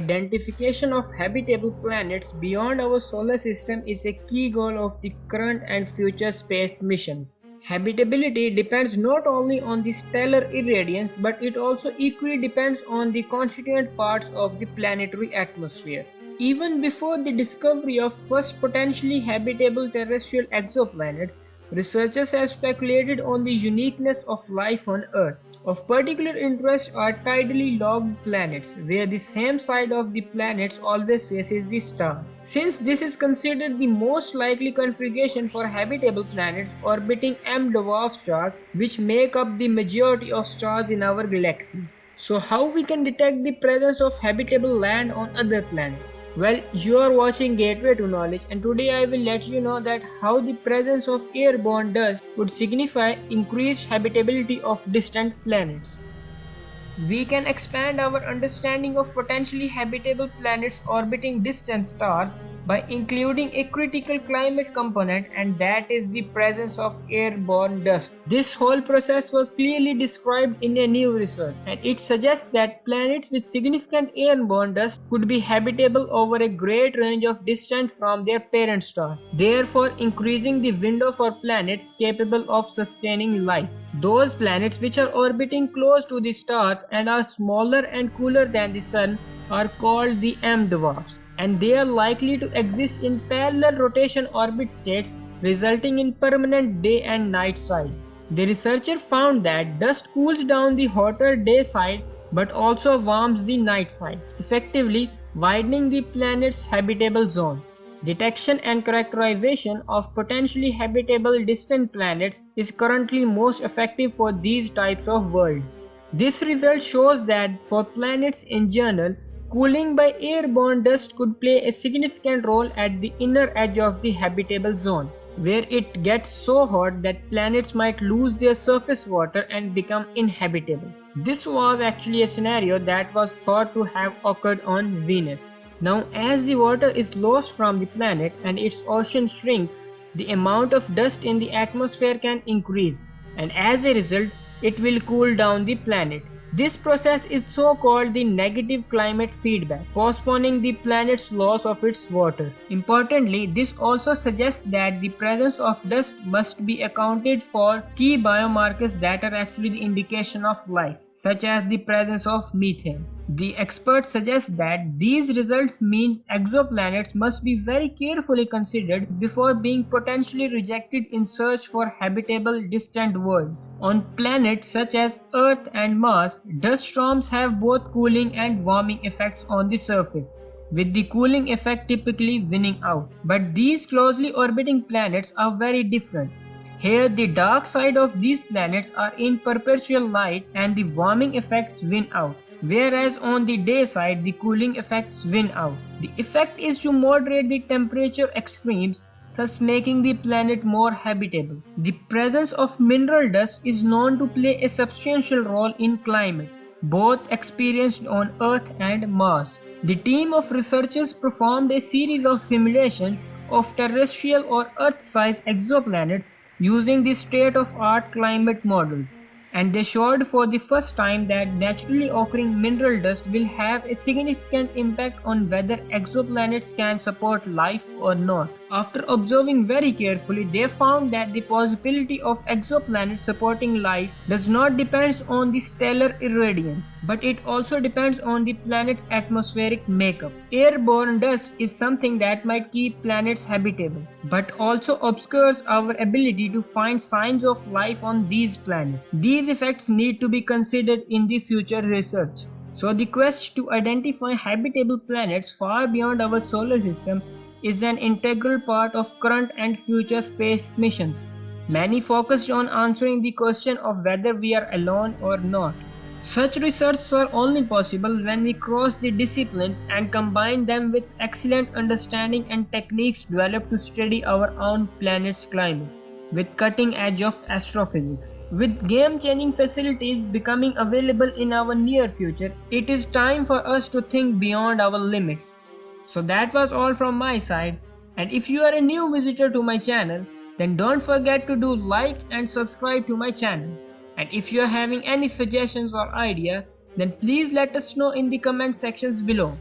identification of habitable planets beyond our solar system is a key goal of the current and future space missions. Habitability depends not only on the stellar irradiance but it also equally depends on the constituent parts of the planetary atmosphere. Even before the discovery of first potentially habitable terrestrial exoplanets, researchers have speculated on the uniqueness of life on Earth. Of particular interest are tidally locked planets, where the same side of the planets always faces the star. Since this is considered the most likely configuration for habitable planets orbiting M-dwarf stars, which make up the majority of stars in our galaxy. So how we can detect the presence of habitable land on other planets? Well, you are watching Gateway to Knowledge and today I will let you know that how the presence of airborne dust would signify increased habitability of distant planets. We can expand our understanding of potentially habitable planets orbiting distant stars by including a critical climate component, and that is the presence of airborne dust. This whole process was clearly described in a new research, and it suggests that planets with significant airborne dust could be habitable over a great range of distance from their parent star, therefore increasing the window for planets capable of sustaining life. Those planets which are orbiting close to the stars and are smaller and cooler than the Sun are called the M-dwarfs, and they are likely to exist in parallel rotation orbit states resulting in permanent day and night sides. The researcher found that dust cools down the hotter day side but also warms the night side, effectively widening the planet's habitable zone. Detection and characterization of potentially habitable distant planets is currently most effective for these types of worlds. This result shows that for planets in general, cooling by airborne dust could play a significant role at the inner edge of the habitable zone, where it gets so hot that planets might lose their surface water and become inhabitable. This was actually a scenario that was thought to have occurred on Venus. Now, as the water is lost from the planet and its ocean shrinks, the amount of dust in the atmosphere can increase, and as a result, it will cool down the planet. This process is so called the negative climate feedback, postponing the planet's loss of its water. Importantly, this also suggests that the presence of dust must be accounted for key biomarkers that are actually the indication of life, such as the presence of methane. The experts suggest that these results mean exoplanets must be very carefully considered before being potentially rejected in search for habitable distant worlds. On planets such as Earth and Mars, dust storms have both cooling and warming effects on the surface, with the cooling effect typically winning out. But these closely orbiting planets are very different. Here, the dark side of these planets are in perpetual light and the warming effects win out, whereas on the day side, the cooling effects win out. The effect is to moderate the temperature extremes, thus making the planet more habitable. The presence of mineral dust is known to play a substantial role in climate, both experienced on Earth and Mars. The team of researchers performed a series of simulations of terrestrial or Earth-sized exoplanets using the state-of-art climate models, and they showed for the first time that naturally occurring mineral dust will have a significant impact on whether exoplanets can support life or not. After observing very carefully, they found that the possibility of exoplanets supporting life does not depend on the stellar irradiance, but it also depends on the planet's atmospheric makeup. Airborne dust is something that might keep planets habitable, but also obscures our ability to find signs of life on these planets. These effects need to be considered in the future research. So the quest to identify habitable planets far beyond our solar system is an integral part of current and future space missions. Many focused on answering the question of whether we are alone or not. Such research are only possible when we cross the disciplines and combine them with excellent understanding and techniques developed to study our own planet's climate, with cutting edge of astrophysics. With game-changing facilities becoming available in our near future, it is time for us to think beyond our limits. So that was all from my side, and if you are a new visitor to my channel, then don't forget to do like and subscribe to my channel. And if you are having any suggestions or idea, then please let us know in the comment sections below.